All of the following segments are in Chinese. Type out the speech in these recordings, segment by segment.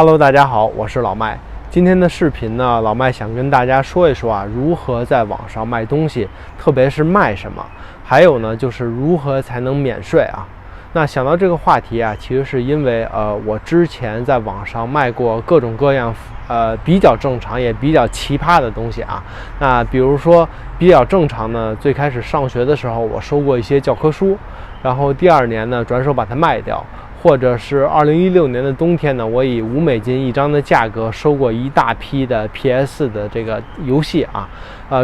Hello， 大家好，我是老麦。今天的视频呢，老麦想跟大家说一说如何在网上卖东西，特别是卖什么，还有呢，就是如何才能免税啊。那想到这个话题其实是因为我之前在网上卖过各种各样比较正常也比较奇葩的东西啊。那比如说比较正常呢，最开始上学的时候，我收过一些教科书，然后第2年呢转手把它卖掉。或者是2016年的冬天呢，我以$5一张的价格收过一大批的 PS 的这个游戏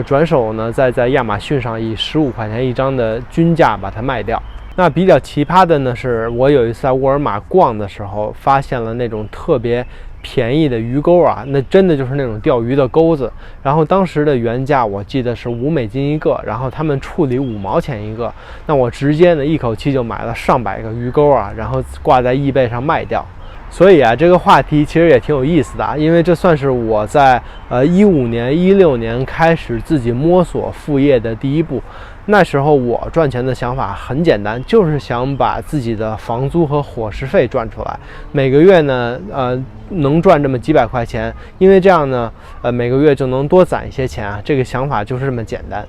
转手呢再在亚马逊上以15块钱一张的均价把它卖掉。那比较奇葩的呢，是我有一次在沃尔玛逛的时候，发现了那种特别便宜的鱼钩那真的就是那种钓鱼的钩子。然后当时的原价我记得是$5一个，然后他们处理5毛钱一个。那我直接呢一口气就买了上百个鱼钩然后挂在eBay上卖掉。所以这个话题其实也挺有意思的因为这算是我在15年、16年开始自己摸索副业的第一步。那时候我赚钱的想法很简单，就是想把自己的房租和伙食费赚出来，每个月呢能赚这么几百块钱，因为这样呢每个月就能多攒一些钱这个想法就是这么简单。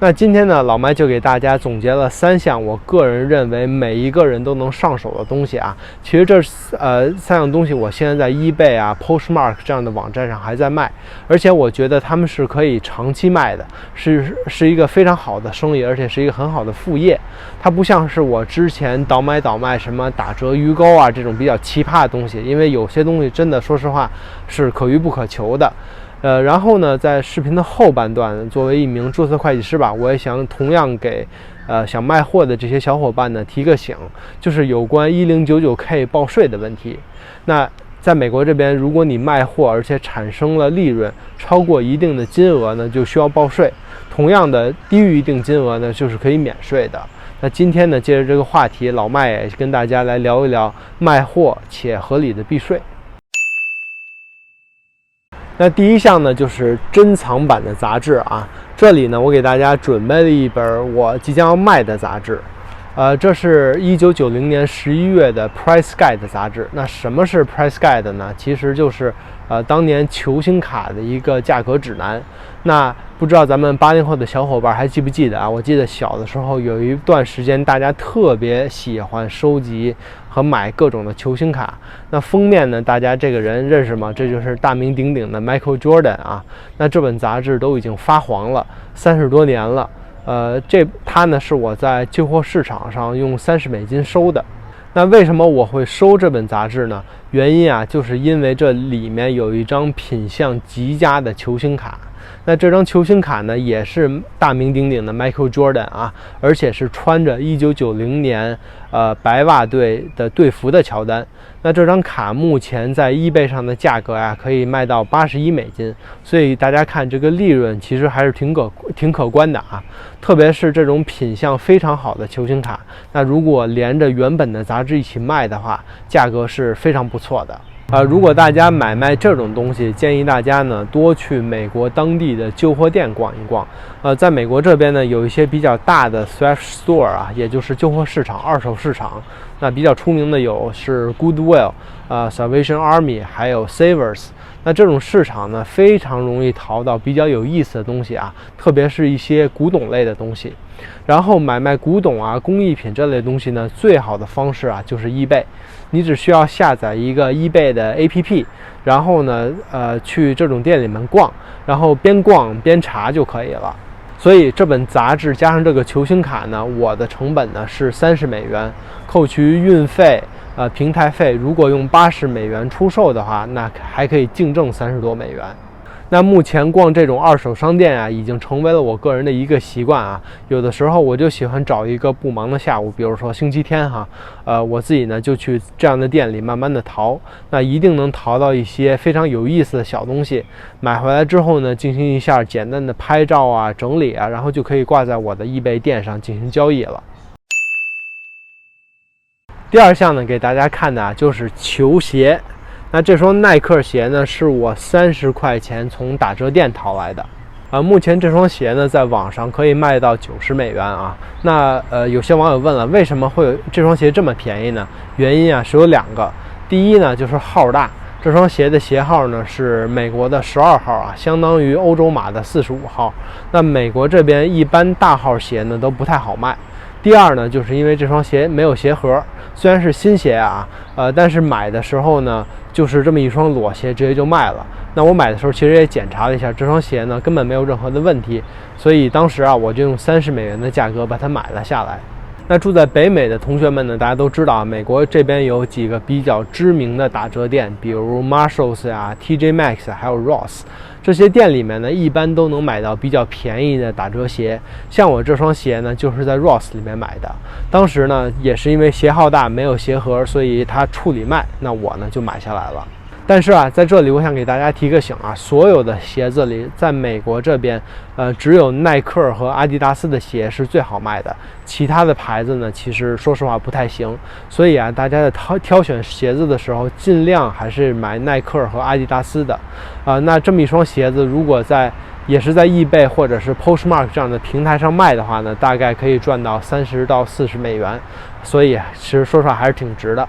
那今天呢，老麦就给大家总结了3项我个人认为每一个人都能上手的东西其实这3样东西我现在在eBay Postmark 这样的网站上还在卖，而且我觉得他们是可以长期卖的，是一个非常好的生意，而且是一个很好的副业。它不像是我之前倒买什么打折鱼钩这种比较奇葩的东西，因为有些东西真的说实话是可遇不可求的。然后呢，在视频的后半段，作为一名注册会计师我也想同样给想卖货的这些小伙伴呢提个醒，就是有关 1099K 报税的问题。那在美国这边，如果你卖货而且产生了利润超过一定的金额呢，就需要报税。同样的，低于一定金额呢，就是可以免税的。那今天呢，借着这个话题，老麦也跟大家来聊一聊卖货且合理的避税。那第一项呢，就是珍藏版的杂志这里呢，我给大家准备了一本我即将要卖的杂志。这是1990年11月的 Price Guide 杂志。那什么是 Price Guide 呢？其实就是当年球星卡的一个价格指南。那不知道咱们80后的小伙伴还记不记得我记得小的时候有一段时间，大家特别喜欢收集和买各种的球星卡。那封面呢，大家这个人认识吗？这就是大名鼎鼎的 Michael Jordan 那这本杂志都已经发黄了，30多年了。它呢是我在旧货市场上用$30收的。那为什么我会收这本杂志呢？原因就是因为这里面有一张品相极佳的球星卡。那这张球星卡呢，也是大名鼎鼎的 Michael Jordan 而且是穿着1990年白袜队的队服的乔丹。那这张卡目前在eBay上的价格可以卖到$81，所以大家看这个利润其实还是挺可观的特别是这种品相非常好的球星卡，那如果连着原本的杂志一起卖的话，价格是非常不错的。如果大家买卖这种东西，建议大家呢多去美国当地的旧货店逛一逛。在美国这边呢，有一些比较大的 thrift store 也就是旧货市场、二手市场。那比较出名的是 Goodwill、Salvation Army 还有 Savers。那这种市场呢，非常容易淘到比较有意思的东西特别是一些古董类的东西。然后买卖古董工艺品这类东西呢，最好的方式就是 eBay。你只需要下载一个 eBay 的 APP， 然后呢去这种店里面逛，然后边逛边查就可以了。所以这本杂志加上这个球星卡呢，我的成本呢是$30，扣去运费平台费，如果用$80出售的话，那还可以净挣$30多。那目前逛这种二手商店已经成为了我个人的一个习惯有的时候我就喜欢找一个不忙的下午，比如说星期天我自己呢就去这样的店里慢慢的淘，那一定能淘到一些非常有意思的小东西。买回来之后呢，进行一下简单的拍照整理然后就可以挂在我的eBay店上进行交易了。第2项呢，给大家看的就是球鞋。那这双耐克鞋呢，是我30块钱从打折店淘来的。目前这双鞋呢，在网上可以卖到$90那有些网友问了，为什么会有这双鞋这么便宜呢？原因是有2个。第一呢，就是号大。这双鞋的鞋号呢是美国的12号啊，相当于欧洲码的45号。那美国这边一般大号鞋呢都不太好卖。第二呢，就是因为这双鞋没有鞋盒，虽然是新鞋啊，但是买的时候呢，就是这么一双裸鞋直接就卖了。那我买的时候其实也检查了一下，这双鞋呢根本没有任何的问题，所以当时啊我就用30美元的价格把它买了下来。那住在北美的同学们呢，大家都知道啊，美国这边有几个比较知名的打折店，比如 Marshalls 呀、TJ Maxx 还有 Ross。这些店里面呢，一般都能买到比较便宜的打折鞋。像我这双鞋呢，就是在 Ross 里面买的。当时呢，也是因为鞋号大，没有鞋盒，所以它处理卖，那我呢就买下来了。但是啊，在这里我想给大家提个醒啊，所有的鞋子里，在美国这边，只有耐克和阿迪达斯的鞋是最好卖的，其他的牌子呢，其实说实话不太行。所以啊，大家在挑选鞋子的时候，尽量还是买耐克和阿迪达斯的。那这么一双鞋子，如果也是在eBay或者是 Postmark 这样的平台上卖的话呢，大概可以赚到30到40美元，所以其实说实话还是挺值的。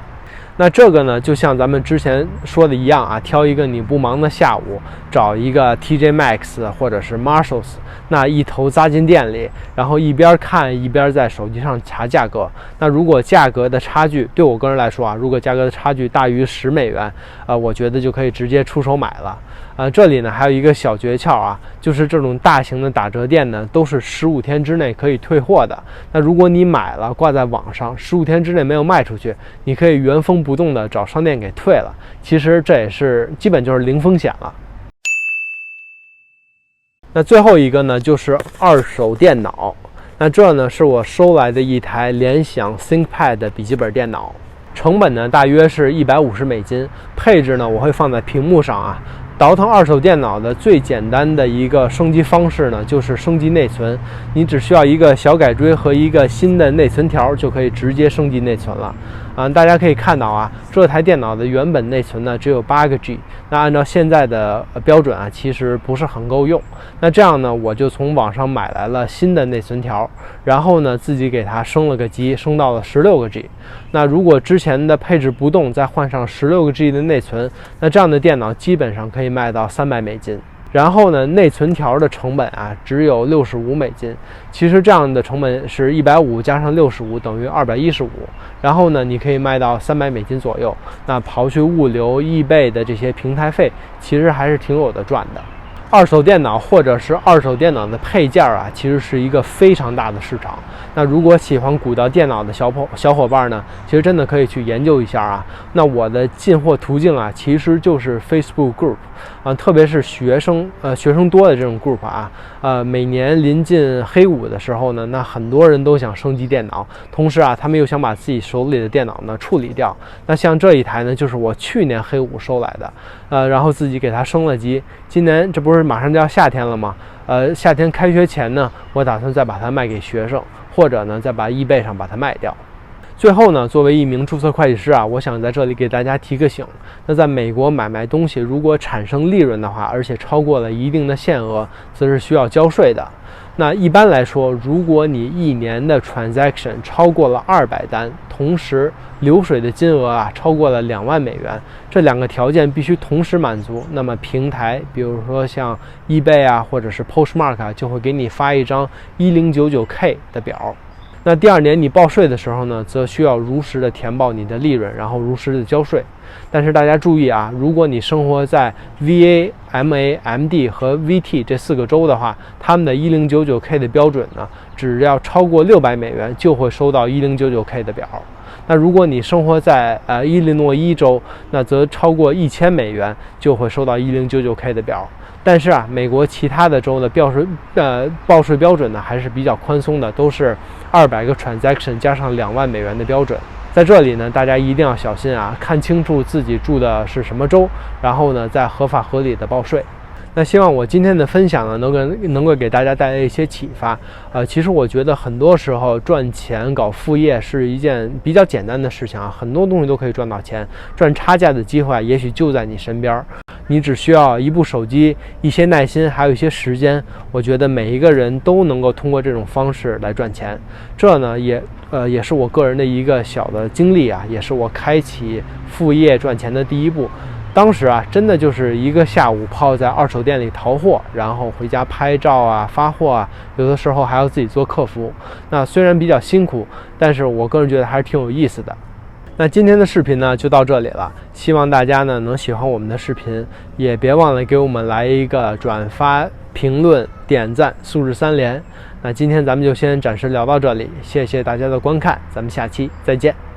那这个呢，就像咱们之前说的一样啊，挑一个你不忙的下午，找一个 TJ Maxx 或者是 Marshalls， 那一头扎进店里，然后一边看一边在手机上查价格。那如果价格的差距，对我个人来说啊，如果价格的差距大于10美元，我觉得就可以直接出手买了。这里呢还有一个小诀窍啊，就是这种大型的打折店呢，都是15天之内可以退货的。那如果你买了挂在网上，15天之内没有卖出去，你可以原封不动的找商店给退了。其实这也是基本就是零风险了。那最后一个呢，就是二手电脑。那这呢是我收来的一台联想 ThinkPad 的笔记本电脑，成本呢大约是150美金，配置呢我会放在屏幕上啊。倒腾二手电脑的最简单的一个升级方式呢，就是升级内存。你只需要一个小改锥和一个新的内存条，就可以直接升级内存了。大家可以看到啊，这台电脑的原本内存呢只有8个 G， 那按照现在的标准啊，其实不是很够用。那这样呢，我就从网上买来了新的内存条，然后呢自己给它升了个级，升到了16个 G。那如果之前的配置不动，再换上16个 G 的内存，那这样的电脑基本上可以卖到300美金。然后呢，内存条的成本啊只有65美金。其实这样的成本是150加上65等于215。然后呢，你可以卖到300美金左右。那刨去物流、eBay 的这些平台费，其实还是挺有的赚的。二手电脑或者是二手电脑的配件啊，其实是一个非常大的市场。那如果喜欢鼓捣电脑的小伙伴呢，其实真的可以去研究一下啊。那我的进货途径啊，其实就是 Facebook Group 啊，特别是学生多的这种 group 啊，每年临近黑五的时候呢，那很多人都想升级电脑，同时啊，他们又想把自己手里的电脑呢处理掉。那像这一台呢，就是我去年黑五收来的，然后自己给它升了级。今年这不是马上就要夏天了吗？夏天开学前呢，我打算再把它卖给学生，或者呢，再把eBay上把它卖掉。最后呢，作为一名注册会计师啊，我想在这里给大家提个醒。那在美国买卖东西，如果产生利润的话，而且超过了一定的限额，则是需要交税的。那一般来说，如果你一年的 transaction 超过了200单，同时流水的金额啊超过了2万美元，这两个条件必须同时满足，那么平台比如说像 eBay 啊或者是 Postmark 啊，就会给你发一张 1099K 的表。那第2年你报税的时候呢，则需要如实的填报你的利润，然后如实的交税。但是大家注意啊，如果你生活在 VA、MA、MD 和 VT 这4个州的话，他们的 1099K 的标准呢，只要超过600美元就会收到 1099K 的表。那如果你生活在伊利诺伊州，那则超过1000美元就会收到 1099K 的表。但是啊，美国其他的州的报税标准呢还是比较宽松的，都是200个 transaction 加上2万美元的标准。在这里呢，大家一定要小心啊，看清楚自己住的是什么州，然后呢再合法合理的报税。那希望我今天的分享呢，能够给大家带来一些启发。其实我觉得很多时候赚钱搞副业是一件比较简单的事情啊，很多东西都可以赚到钱，赚差价的机会也许就在你身边。你只需要一部手机、一些耐心，还有一些时间，我觉得每一个人都能够通过这种方式来赚钱。这呢也是我个人的一个小的经历啊，也是我开启副业赚钱的第一步。当时啊，真的就是一个下午泡在二手店里淘货，然后回家拍照啊、发货啊，有的时候还要自己做客服。那虽然比较辛苦，但是我个人觉得还是挺有意思的。那今天的视频呢就到这里了，希望大家呢能喜欢我们的视频，也别忘了给我们来一个转发、评论、点赞，素质3连。那今天咱们就先暂时聊到这里，谢谢大家的观看，咱们下期再见。